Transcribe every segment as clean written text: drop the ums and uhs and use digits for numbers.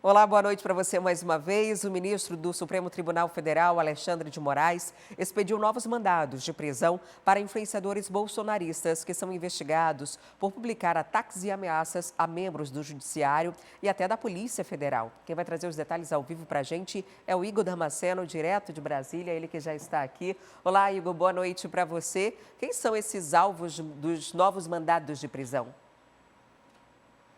Olá, boa noite para você mais uma vez. O ministro do Supremo Tribunal Federal, Alexandre de Moraes, expediu novos mandados de prisão para influenciadores bolsonaristas que são investigados por publicar ataques e ameaças a membros do Judiciário e até da Polícia Federal. Quem vai trazer os detalhes ao vivo para a gente é o Igor Damasceno, direto de Brasília, ele que já está aqui. Olá, Igor, boa noite para você. Quem são esses alvos dos novos mandados de prisão?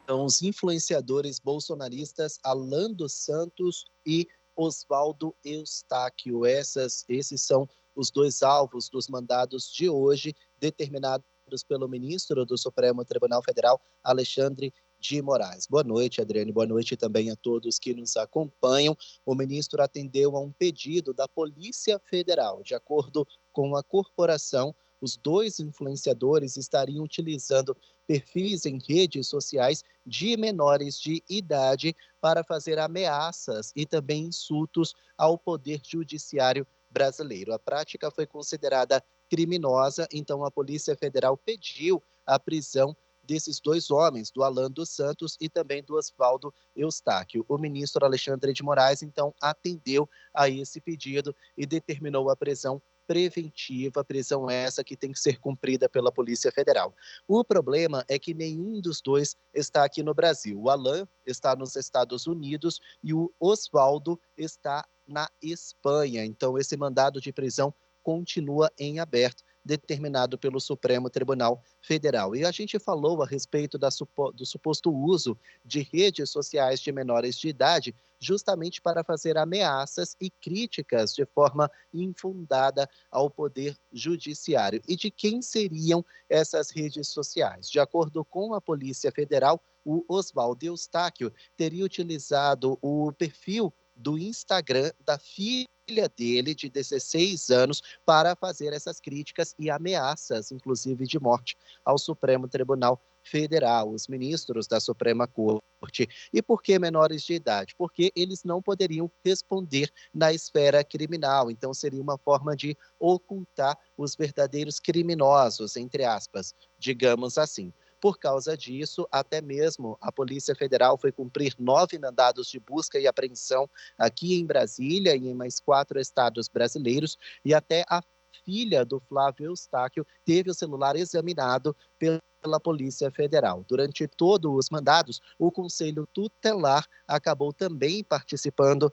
São os influenciadores bolsonaristas Alan dos Santos e Oswaldo Eustáquio. Esses são os dois alvos dos mandados de hoje, determinados pelo ministro do Supremo Tribunal Federal, Alexandre de Moraes. Boa noite, Adriane. Boa noite também a todos que nos acompanham. O ministro atendeu a um pedido da Polícia Federal. De acordo com a corporação, os dois influenciadores estariam utilizando perfis em redes sociais de menores de idade para fazer ameaças e também insultos ao Poder Judiciário brasileiro. A prática foi considerada criminosa, então a Polícia Federal pediu a prisão desses dois homens, do Alan dos Santos e também do Oswaldo Eustáquio. O ministro Alexandre de Moraes, então, atendeu a esse pedido e determinou a prisão preventiva, prisão essa que tem que ser cumprida pela Polícia Federal. O problema é que nenhum dos dois está aqui no Brasil. O Alan está nos Estados Unidos e o Oswaldo está na Espanha. Então, esse mandado de prisão continua em aberto, determinado pelo Supremo Tribunal Federal. E a gente falou a respeito do suposto uso de redes sociais de menores de idade, justamente para fazer ameaças e críticas de forma infundada ao Poder Judiciário. E de quem seriam essas redes sociais? De acordo com a Polícia Federal, o Oswaldo Eustáquio teria utilizado o perfil do Instagram da filha dele, de 16 anos, para fazer essas críticas e ameaças, inclusive de morte, ao Supremo Tribunal Federal, os ministros da Suprema Corte. E por que menores de idade? Porque eles não poderiam responder na esfera criminal, então seria uma forma de ocultar os verdadeiros criminosos, entre aspas, digamos assim. Por causa disso, até mesmo a Polícia Federal foi cumprir 9 mandados de busca e apreensão aqui em Brasília e em mais 4 estados brasileiros, e até a filha do Flávio Eustáquio teve o celular examinado pela Polícia Federal. Durante todos os mandados, o Conselho Tutelar acabou também participando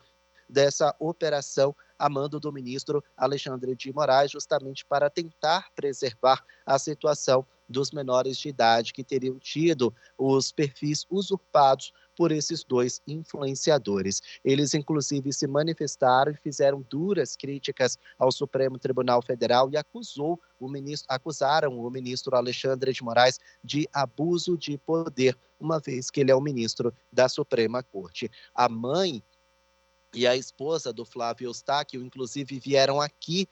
dessa operação a mando do ministro Alexandre de Moraes, justamente para tentar preservar a situação dos menores de idade que teriam tido os perfis usurpados por esses dois influenciadores. Eles, inclusive, se manifestaram e fizeram duras críticas ao Supremo Tribunal Federal e acusaram o ministro Alexandre de Moraes de abuso de poder, uma vez que ele é o ministro da Suprema Corte. A mãe e a esposa do Flávio Eustáquio, inclusive, vieram aqui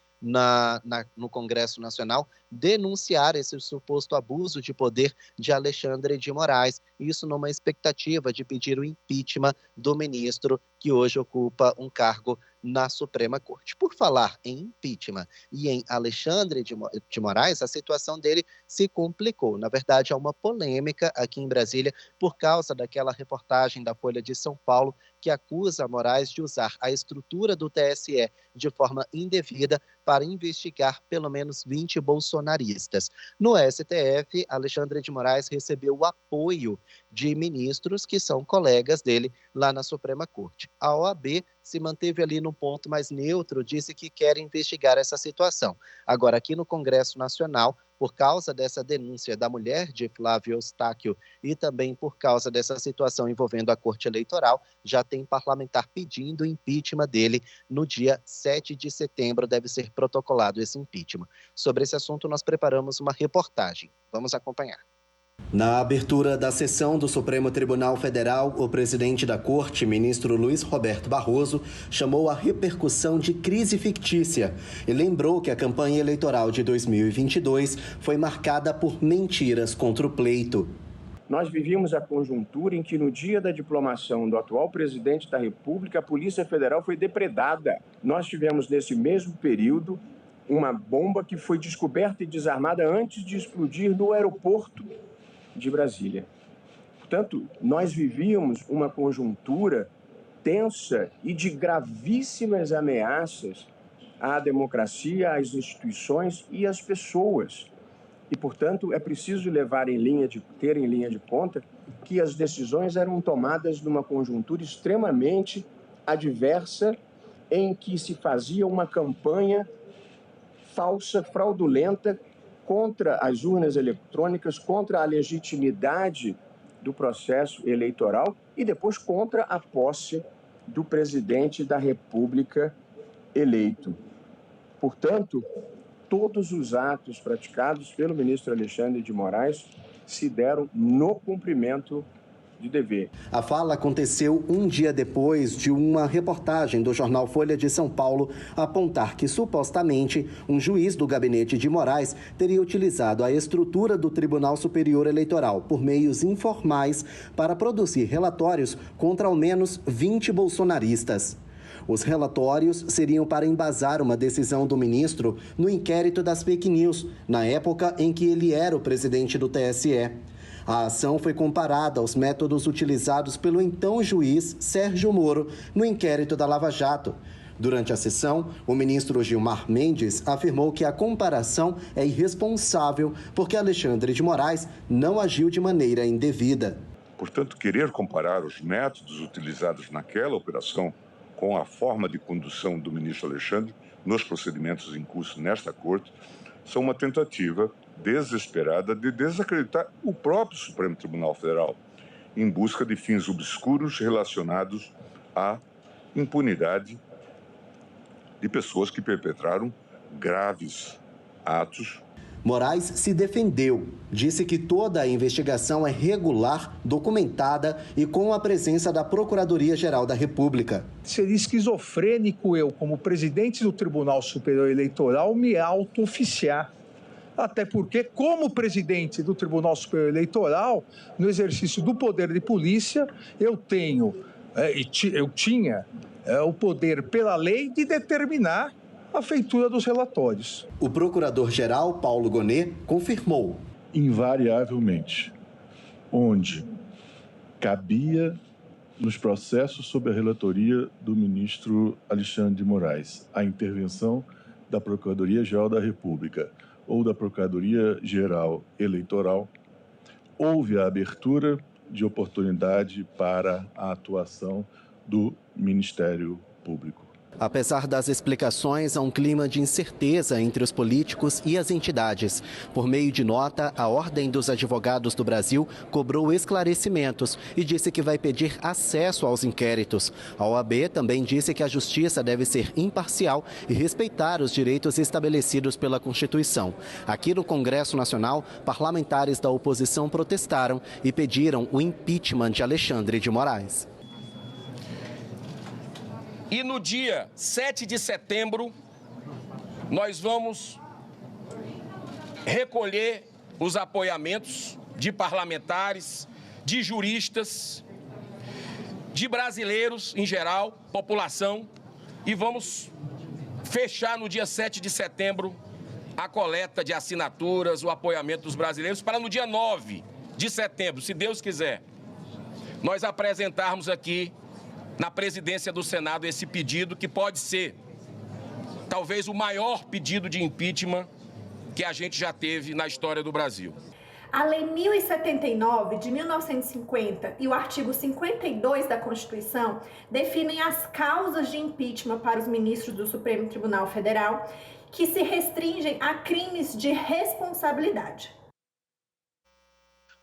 no Congresso Nacional denunciar esse suposto abuso de poder de Alexandre de Moraes. Isso numa expectativa de pedir o impeachment do ministro que hoje ocupa um cargo na Suprema Corte. Por falar em impeachment e em Alexandre de Moraes, a situação dele se complicou. Na verdade, há uma polêmica aqui em Brasília por causa daquela reportagem da Folha de São Paulo que acusa Moraes de usar a estrutura do TSE de forma indevida para investigar pelo menos 20 bolsonaristas. No STF, Alexandre de Moraes recebeu o apoio de ministros que são colegas dele lá na Suprema Corte. A OAB se manteve ali num ponto mais neutro, disse que quer investigar essa situação. Agora, aqui no Congresso Nacional, por causa dessa denúncia da mulher de Flávio Eustáquio e também por causa dessa situação envolvendo a Corte Eleitoral, já tem parlamentar pedindo o impeachment dele. No dia 7 de setembro deve ser protocolado esse impeachment. Sobre esse assunto, nós preparamos uma reportagem. Vamos acompanhar. Na abertura da sessão do Supremo Tribunal Federal, o presidente da Corte, ministro Luiz Roberto Barroso, chamou a repercussão de crise fictícia e lembrou que a campanha eleitoral de 2022 foi marcada por mentiras contra o pleito. Nós vivíamos a conjuntura em que, no dia da diplomação do atual presidente da República, a Polícia Federal foi depredada. Nós tivemos, nesse mesmo período, uma bomba que foi descoberta e desarmada antes de explodir no aeroporto de Brasília. Portanto, nós vivíamos uma conjuntura intensa e de gravíssimas ameaças à democracia, às instituições e às pessoas. E, portanto, é preciso ter em linha de conta que as decisões eram tomadas numa conjuntura extremamente adversa, em que se fazia uma campanha falsa, fraudulenta, contra as urnas eletrônicas, contra a legitimidade do processo eleitoral e depois contra a posse do presidente da República eleito. Portanto, todos os atos praticados pelo ministro Alexandre de Moraes se deram no cumprimento de dever. A fala aconteceu um dia depois de uma reportagem do jornal Folha de São Paulo apontar que, supostamente, um juiz do gabinete de Moraes teria utilizado a estrutura do Tribunal Superior Eleitoral por meios informais para produzir relatórios contra ao menos 20 bolsonaristas. Os relatórios seriam para embasar uma decisão do ministro no inquérito das fake news, na época em que ele era o presidente do TSE. A ação foi comparada aos métodos utilizados pelo então juiz Sérgio Moro no inquérito da Lava Jato. Durante a sessão, o ministro Gilmar Mendes afirmou que a comparação é irresponsável porque Alexandre de Moraes não agiu de maneira indevida. Portanto, querer comparar os métodos utilizados naquela operação com a forma de condução do ministro Alexandre nos procedimentos em curso nesta Corte, são uma tentativa desesperada de desacreditar o próprio Supremo Tribunal Federal, em busca de fins obscuros relacionados à impunidade de pessoas que perpetraram graves atos. Moraes se defendeu, disse que toda a investigação é regular, documentada e com a presença da Procuradoria-Geral da República. Seria esquizofrênico eu, como presidente do Tribunal Superior Eleitoral, me auto-oficiar. Até porque, como presidente do Tribunal Superior Eleitoral, no exercício do poder de polícia, eu tinha o poder pela lei de determinar a feitura dos relatórios. O procurador-geral, Paulo Gonet, confirmou. Invariavelmente, onde cabia nos processos sob a relatoria do ministro Alexandre de Moraes a intervenção da Procuradoria-Geral da República ou da Procuradoria-Geral Eleitoral, houve a abertura de oportunidade para a atuação do Ministério Público. Apesar das explicações, há um clima de incerteza entre os políticos e as entidades. Por meio de nota, a Ordem dos Advogados do Brasil cobrou esclarecimentos e disse que vai pedir acesso aos inquéritos. A OAB também disse que a Justiça deve ser imparcial e respeitar os direitos estabelecidos pela Constituição. Aqui no Congresso Nacional, parlamentares da oposição protestaram e pediram o impeachment de Alexandre de Moraes. E no dia 7 de setembro, nós vamos recolher os apoiamentos de parlamentares, de juristas, de brasileiros em geral, população, e vamos fechar no dia 7 de setembro a coleta de assinaturas, o apoiamento dos brasileiros, para no dia 9 de setembro, se Deus quiser, nós apresentarmos aqui na presidência do Senado esse pedido, que pode ser talvez o maior pedido de impeachment que a gente já teve na história do Brasil. A Lei 1079 de 1950 e o artigo 52 da Constituição definem as causas de impeachment para os ministros do Supremo Tribunal Federal, que se restringem a crimes de responsabilidade.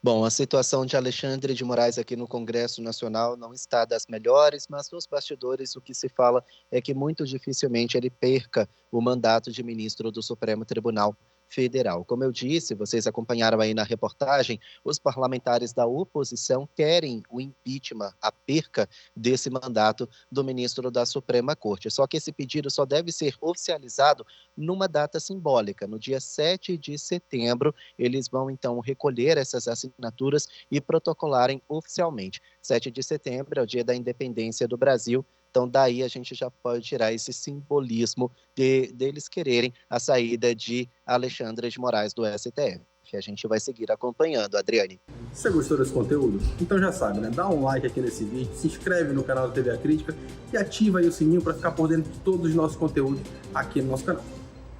Bom, a situação de Alexandre de Moraes aqui no Congresso Nacional não está das melhores, mas nos bastidores o que se fala é que muito dificilmente ele perca o mandato de ministro do Supremo Tribunal Federal. Como eu disse, vocês acompanharam aí na reportagem, os parlamentares da oposição querem o impeachment, a perca desse mandato do ministro da Suprema Corte. Só que esse pedido só deve ser oficializado numa data simbólica. No dia 7 de setembro, eles vão então recolher essas assinaturas e protocolarem oficialmente. 7 de setembro é o dia da independência do Brasil. Então, daí a gente já pode tirar esse simbolismo deles quererem a saída de Alexandre de Moraes do STF. STF. A gente vai seguir acompanhando, Adriane. Se você gostou desse conteúdo, então já sabe, né? Dá um like aqui nesse vídeo, se inscreve no canal da TV A Crítica e ativa aí o sininho para ficar por dentro de todos os nossos conteúdos aqui no nosso canal.